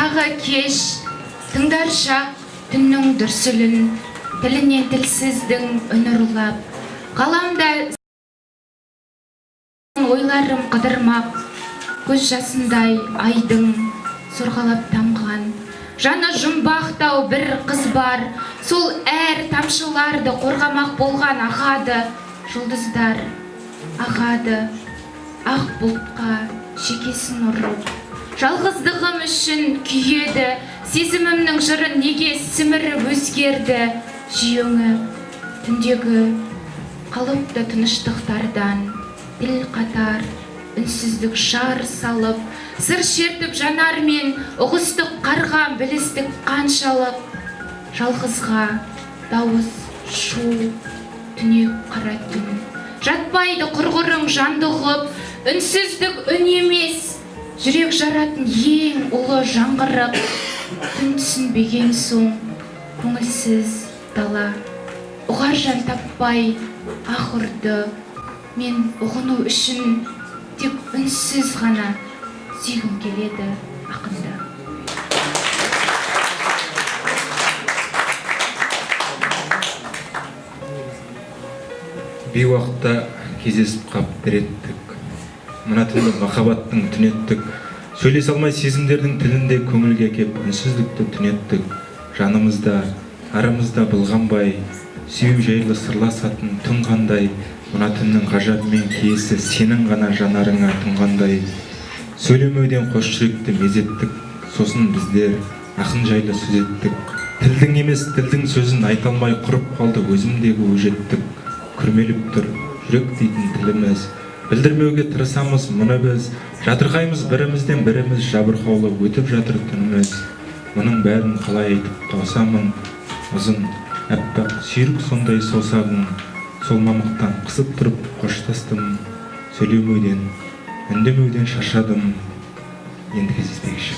тағы кеш, тыңдар шақ түннің дүрсілін, тілінен тілсіздің үні ұрлап, қаламда ойларым қыдырмақ, көз жасындай айдың сорғалап тамған. Жаны жұмбақтау бір қыз бар, сол әр тамшыларды қорғамақ болған ағады. Жұлдыздар ағады, ақ бұлтқа шекесін ұрып. Жалғыздығым үшін күйеді, сезімімнің жырын неге сіміріп өзгерді. Жүйеңі түндегі қалыпты тыныштықтардан тіл қатар, үнсіздік жар салып, сыр шертіп жанармен ұғыстық қарғам білістік қаншалық. Жалғызға дауыс шу, түнек қара түн. Жатпайды құрғырың жандығып, үнсіздік үн емес, жүрек жаратын ең ұлы жаңғырық. Түн түсінбеген соң көңілсіз дала, ұғар жан таппай аһ ұрды. Мен ұғыну үшін тек үнсіз ғана сүйгім келеді ақынды. Бейуақытта кездесіп қап береттік, мына түнді махаббаттың түнеттік. Сөйлесе алмай сезімдердің тілінде көңілге кеп үнсіздікті түнеттік. Жанымызда, арамызда былғанбай, сүйіп жайлы сырласатын түн қандай. Мына түннің ғажабымен киесі сенің ғана жанарыңа тұнғандай. Сөйлемеуден қос жүректі мезеттік, сосын біздер ақын жайлы сөз еттік. Тілдің емес тілдің сөзін айта алмай құрып қалды өзімдегі өжеттік. Күрмеліп тұр жүрек дейтін тіліміз, білдірмеуге тырысамыз мұны біз. Жатырқаймыз бірімізден біріміз, жабырқаулы өтіп жатыр түніміз. Мұның бәрін қалай айтып таусамын, ұзын әппақ сүйрік сондай саусағың. Сол мамықтан қысып тұрып қоштастым, сөйлемеуден, үндемеуден шаршадым, енді кездеспекші.